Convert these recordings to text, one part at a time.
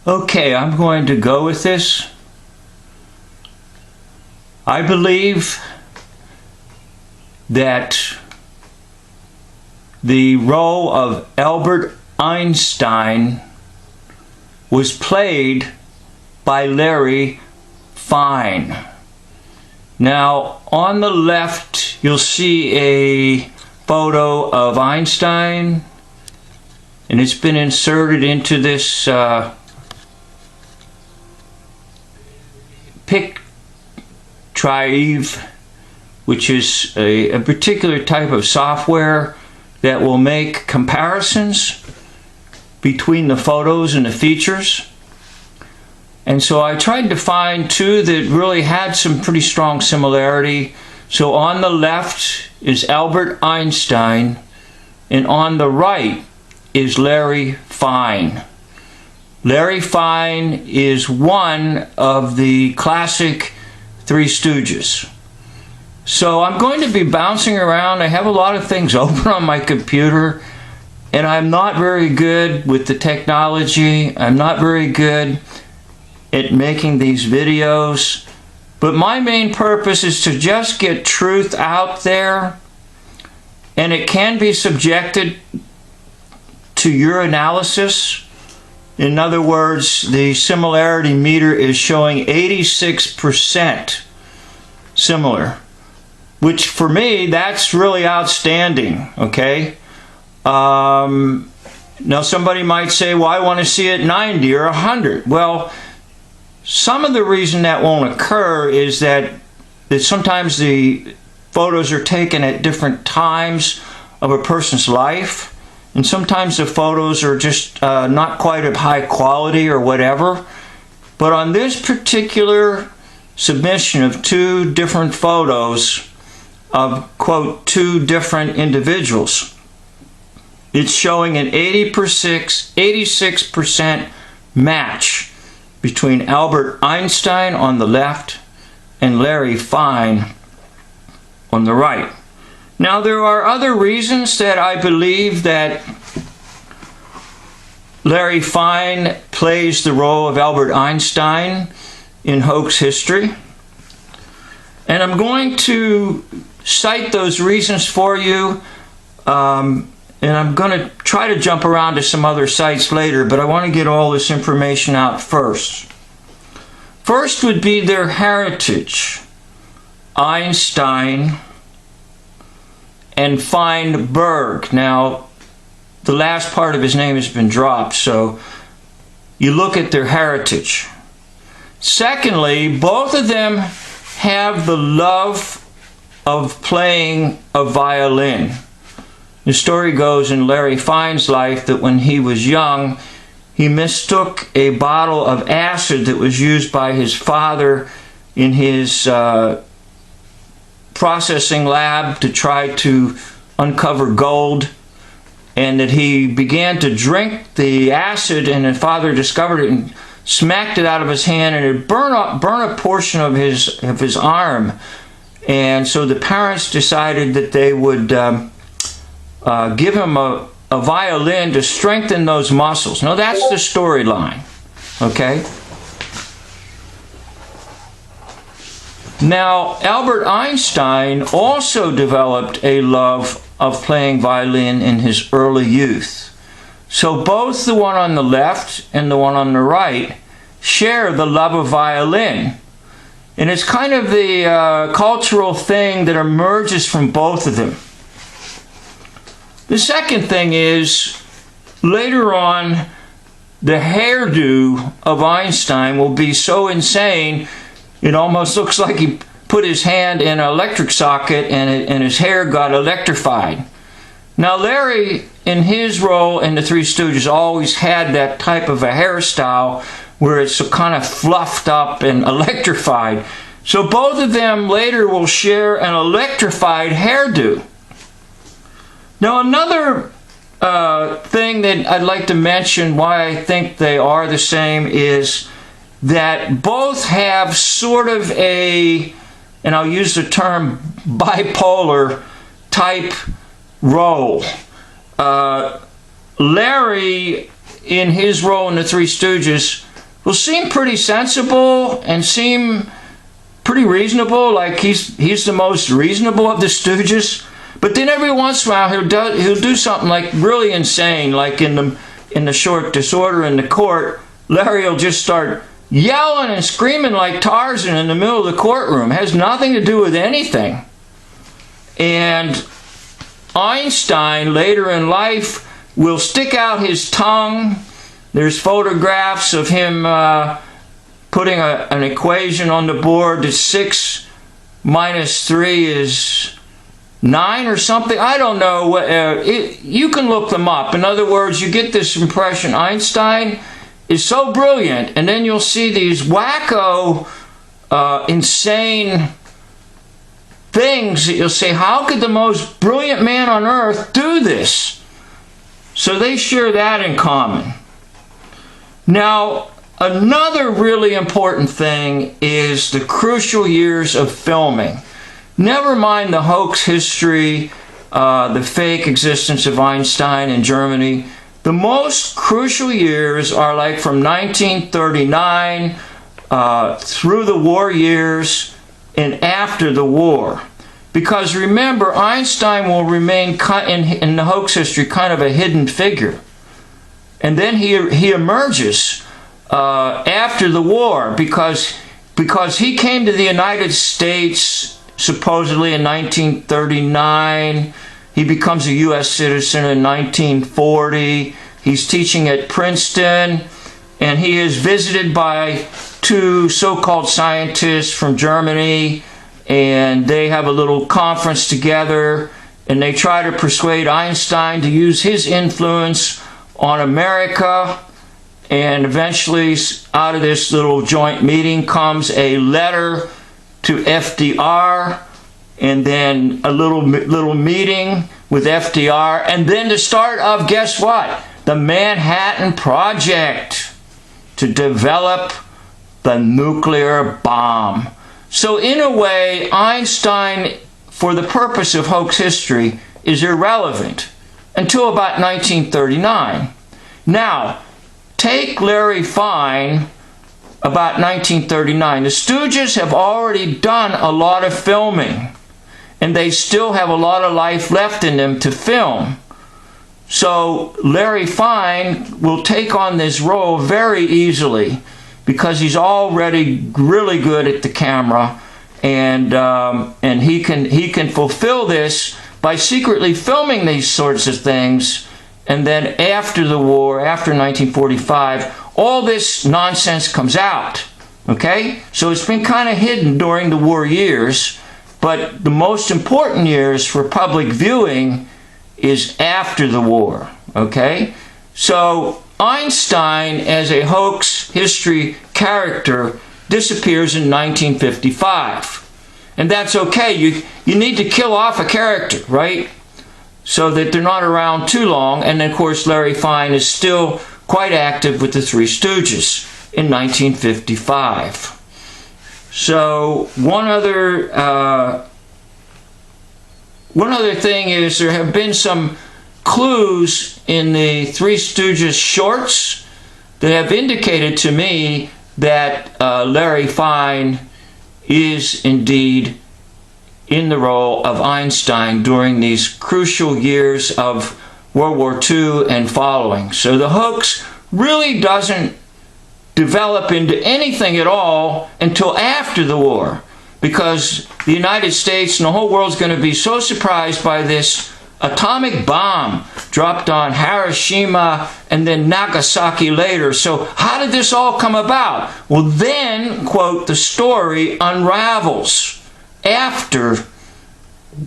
Okay, I'm going to go with this. I believe that the role of Albert Einstein was played by Larry Fine. Now, on the left, you'll see a photo of Einstein, and it's been inserted into this pic drive, which is a particular type of software that will make comparisons between the photos and the features. And so I tried to find two that really had some pretty strong similarity. So on the left is Albert Einstein, and on the right is Larry Fine. Larry Fine is one of the classic Three Stooges. So I'm going to be bouncing around. I have a lot of things open on my computer, and I'm not very good with the technology. I'm not very good at making these videos. But my main purpose is to just get truth out there, and it can be subjected to your analysis. In other words, the similarity meter is showing 86% similar, which for me, that's really outstanding, okay? Now somebody might say, well, I want to see it 90 or 100. Well, some of the reason that won't occur is that sometimes the photos are taken at different times of a person's life, and sometimes the photos are just not quite of high quality or whatever. But on this particular submission of two different photos of, quote, two different individuals, it's showing an 86% match between Albert Einstein on the left and Larry Fine on the right. Now, there are other reasons that I believe that Larry Fine plays the role of Albert Einstein in hoax history. And I'm going to cite those reasons for you, and I'm going to try to jump around to some other sites later, but I want to get all this information out first. First would be their heritage. Einstein and Feinberg. Now, the last part of his name has been dropped, so you look at their heritage. Secondly, both of them have the love of playing a violin. The story goes in Larry Fine's life that when he was young, he mistook a bottle of acid that was used by his father in his processing lab to try to uncover gold, and that he began to drink the acid, and his father discovered it and smacked it out of his hand, and it burned a portion of his arm. And so the parents decided that they would give him a violin to strengthen those muscles. Now that's the storyline, okay? Now, Albert Einstein also developed a love of playing violin in his early youth. So both the one on the left and the one on the right share the love of violin. And it's kind of the cultural thing that emerges from both of them. The second thing is, later on, the hairdo of Einstein will be so insane, it almost looks like he put his hand in an electric socket and his hair got electrified. Now, Larry, in his role in the Three Stooges, always had that type of a hairstyle where it's kind of fluffed up and electrified. So both of them later will share an electrified hairdo. Now, another thing that I'd like to mention why I think they are the same is that both have sort of a, and I'll use the term bipolar type role. Larry, in his role in the Three Stooges, will seem pretty sensible and seem pretty reasonable, like he's the most reasonable of the Stooges. But then every once in a while he'll do something like really insane, like in the short Disorder in the Court, Larry will just start yelling and screaming like Tarzan in the middle of the courtroom. It has nothing to do with anything. And Einstein, later in life, will stick out his tongue. There's photographs of him putting an equation on the board that 6 minus 3 is 9 or something. I don't know. You can look them up. In other words, you get this impression Einstein is so brilliant, and then you'll see these wacko, insane things that you'll say, how could the most brilliant man on earth do this? So they share that in common. Now, another really important thing is the crucial years of filming. Never mind the hoax history, the fake existence of Einstein in Germany. The most crucial years are like from 1939 through the war years and after the war. Because remember, Einstein will remain in the hoax history kind of a hidden figure. And then he emerges after the war because he came to the United States supposedly in 1939. He becomes a U.S. citizen in 1940. He's teaching at Princeton, and he is visited by 2 so-called scientists from Germany, and they have a little conference together, and they try to persuade Einstein to use his influence on America. And eventually, out of this little joint meeting comes a letter to FDR, and then a little meeting with FDR, and then the start of, guess what? The Manhattan Project to develop the nuclear bomb. So in a way, Einstein, for the purpose of hoax history, is irrelevant until about 1939. Now, take Larry Fine about 1939. The Stooges have already done a lot of filming, and they still have a lot of life left in them to film. So Larry Fine will take on this role very easily because he's already really good at the camera, and he can fulfill this by secretly filming these sorts of things. And then after the war, after 1945, all this nonsense comes out. Okay? So it's been kind of hidden during the war years, but the most important years for public viewing is after the war. Okay? So Einstein, as a hoax history character, disappears in 1955. And that's okay. You need to kill off a character, right? So that they're not around too long. And then, of course, Larry Fine is still quite active with the Three Stooges in 1955. So one other thing is there have been some clues in the Three Stooges shorts that have indicated to me that Larry Fine is indeed in the role of Einstein during these crucial years of World War II and following. So the hoax really doesn't develop into anything at all until after the war, because the United States and the whole world is going to be so surprised by this atomic bomb dropped on Hiroshima and then Nagasaki later. So how did this all come about? Well, then, quote, the story unravels after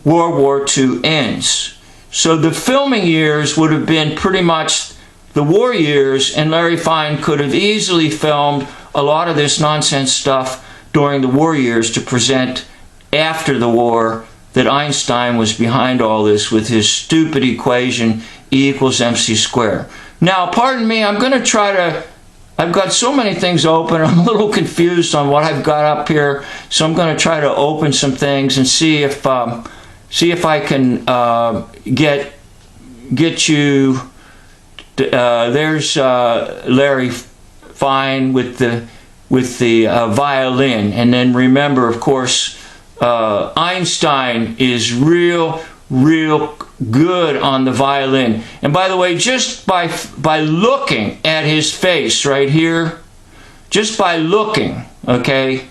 World War II ends. So the filming years would have been pretty much the war years, and Larry Fine could have easily filmed a lot of this nonsense stuff during the war years to present after the war that Einstein was behind all this with his stupid equation E equals mc squared. Now, pardon me, I'm going to try to, I've got so many things open, I'm a little confused on what I've got up here, so I'm going to try to open some things and see if I can get you, there's Larry Fine with the violin. And then remember, of course, Einstein is real good on the violin. And by the way, just by looking at his face right here, just by looking, okay,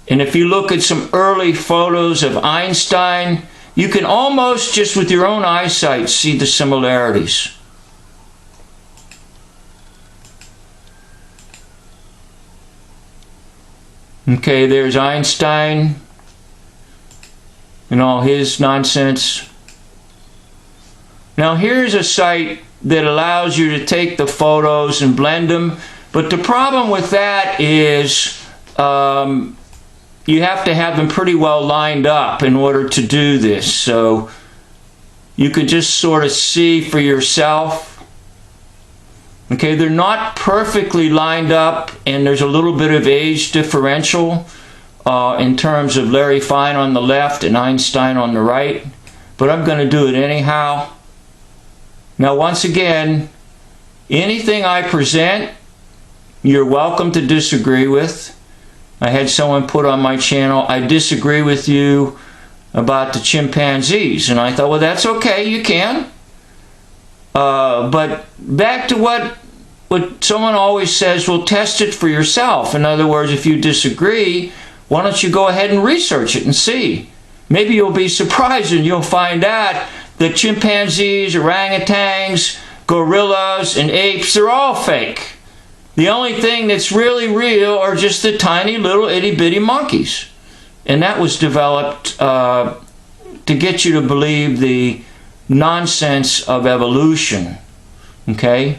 and if you look at some early photos of Einstein, you can almost just with your own eyesight see the similarities. Okay, there's Einstein and all his nonsense. Now here's a site that allows you to take the photos and blend them, but the problem with that is you have to have them pretty well lined up in order to do this. So you can just sort of see for yourself. Okay, they're not perfectly lined up, and there's a little bit of age differential in terms of Larry Fine on the left and Einstein on the right, but I'm going to do it anyhow. Now, once again, anything I present, you're welcome to disagree with. I had someone put on my channel, I disagree with you about the chimpanzees, and I thought, well, that's okay, you can. But back to what someone always says, well, test it for yourself. In other words, if you disagree, why don't you go ahead and research it and see? Maybe you'll be surprised and you'll find out that chimpanzees, orangutans, gorillas, and apes, they're all fake. The only thing that's really real are just the tiny little itty-bitty monkeys. And that was developed to get you to believe the nonsense of evolution. Okay?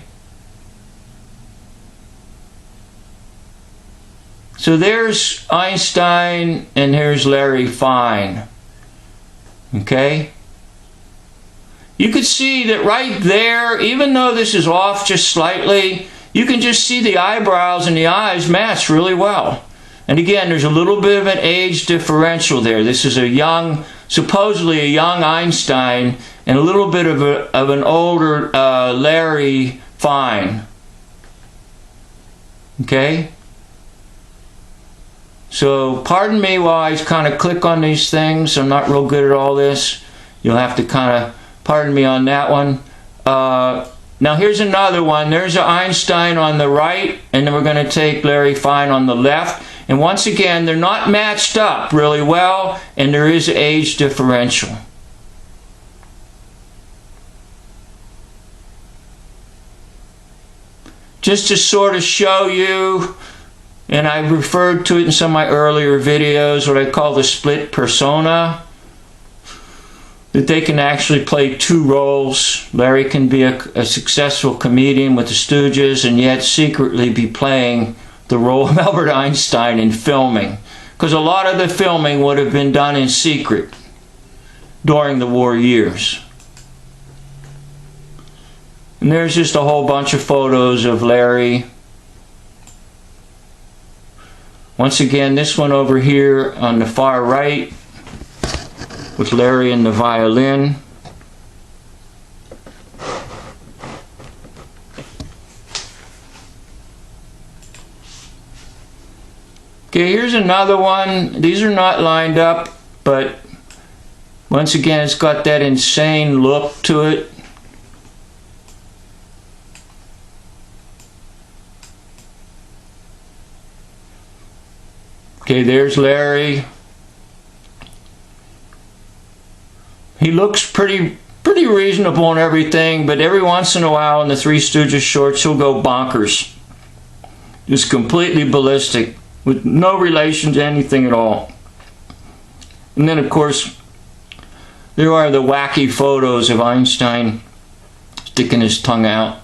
So there's Einstein and here's Larry Fine. Okay? You could see that right there, even though this is off just slightly, you can just see the eyebrows and the eyes match really well. And again, there's a little bit of an age differential there. This is a young, supposedly a young Einstein, and a little bit of an older Larry Fine. Okay? So, pardon me while I kind of click on these things. I'm not real good at all this. You'll have to kind of pardon me on that one. Now here's another one. There's an Einstein on the right, and then we're going to take Larry Fine on the left. And once again, they're not matched up really well, and there is age differential. Just to sort of show you, and I referred to it in some of my earlier videos, what I call the split persona, that they can actually play two roles. Larry can be a successful comedian with the Stooges and yet secretly be playing the role of Albert Einstein in filming, because a lot of the filming would have been done in secret during the war years. And there's just a whole bunch of photos of Larry. Once again, this one over here on the far right with Larry and the violin. Okay, here's another one. These are not lined up, but once again, it's got that insane look to it. Okay, there's Larry. He looks pretty reasonable and everything, but every once in a while in the Three Stooges shorts, he'll go bonkers. Just completely ballistic, with no relation to anything at all. And then, of course, there are the wacky photos of Einstein sticking his tongue out.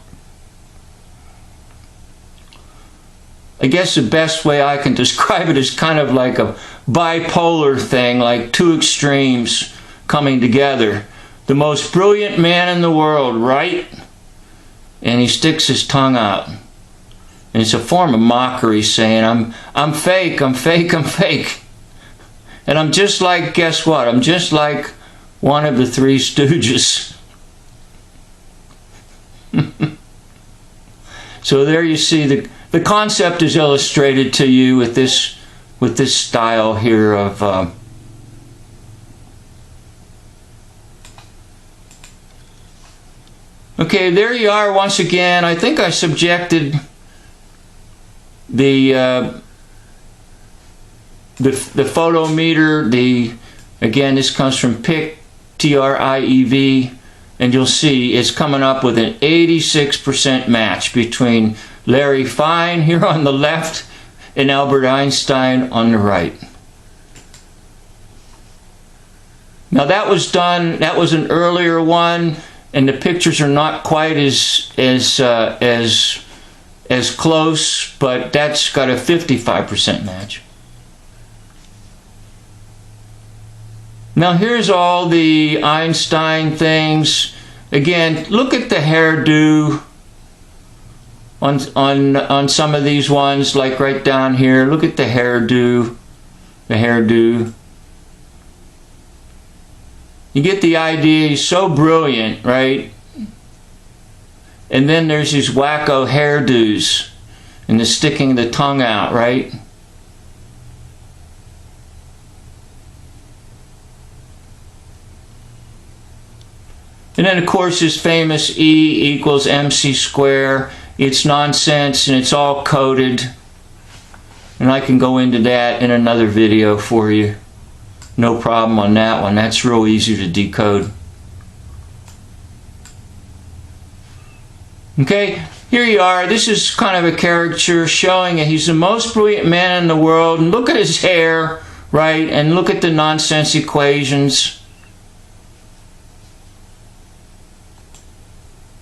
I guess the best way I can describe it is kind of like a bipolar thing, like two extremes coming together. The most brilliant man in the world, right? And he sticks his tongue out. And it's a form of mockery, saying, I'm fake, I'm fake, I'm fake. And I'm just like, guess what? I'm just like one of the Three Stooges. So there you see the the concept is illustrated to you with this style here of okay, there you are once again. I think I subjected the photometer. Again, this comes from PIC, TRIEV, and you'll see it's coming up with an 86% match between Larry Fine here on the left and Albert Einstein on the right. Now that was an earlier one, and the pictures are not quite as close, but that's got a 55% match. Now here's all the Einstein things. Again, look at the hairdo on some of these ones, like right down here. Look at the hairdo. You get the idea. He's so brilliant, right? And then there's these wacko hairdos and the sticking the tongue out, right? And then of course his famous E equals MC square. It's nonsense and it's all coded. And I can go into that in another video for you. No problem on that one. That's real easy to decode. Okay, here you are. This is kind of a caricature showing that he's the most brilliant man in the world. And look at his hair, right? And look at the nonsense equations.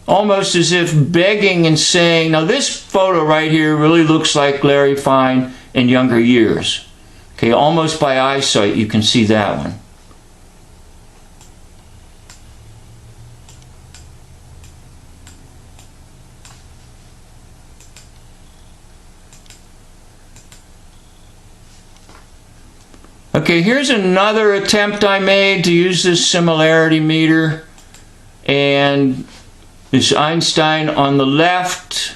Almost as if begging and saying, now this photo right here really looks like Larry Fine in younger years. Okay, almost by eyesight you can see that one. Okay, here's another attempt I made to use this similarity meter, and this Einstein on the left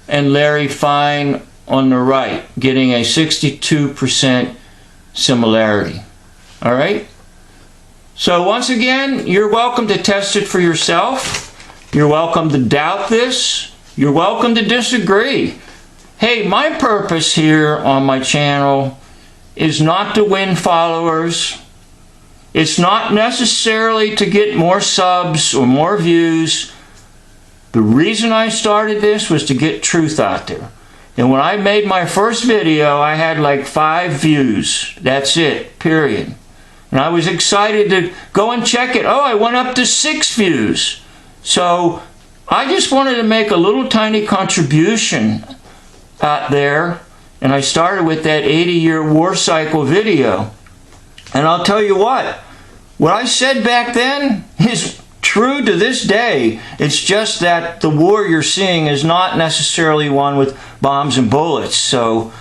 and Larry Fine on the right, getting a 62% similarity. All right? So once again, you're welcome to test it for yourself. You're welcome to doubt this. You're welcome to disagree. Hey, my purpose here on my channel is not to win followers. It's not necessarily to get more subs or more views. The reason I started this was to get truth out there. And when I made my first video, I had like 5 views. That's it, period. And I was excited to go and check it. Oh, I went up to 6 views. So I just wanted to make a little tiny contribution out there. And I started with that 80-year war cycle video. And I'll tell you what I said back then is true to this day. It's just that the war you're seeing is not necessarily one with bombs and bullets. So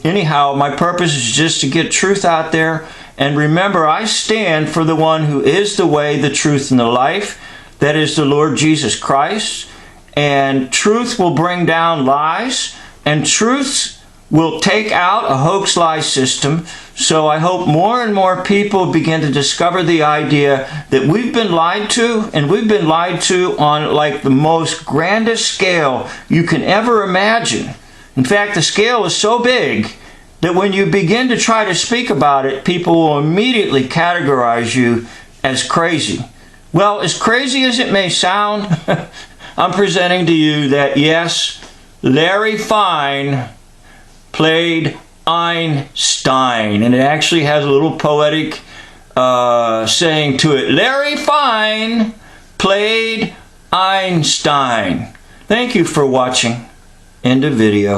anyhow, my purpose is just to get truth out there. And remember, I stand for the one who is the way, the truth, and the life. That is the Lord Jesus Christ. And truth will bring down lies. And truth will take out a hoax lie system. So I hope more and more people begin to discover the idea that we've been lied to, and we've been lied to on like the most grandest scale you can ever imagine. In fact, the scale is so big that when you begin to try to speak about it, people will immediately categorize you as crazy. Well, as crazy as it may sound, I'm presenting to you that yes, Larry Fine played Einstein, and it actually has a little poetic saying to it. Larry Fine played Einstein. Thank you for watching. End of video.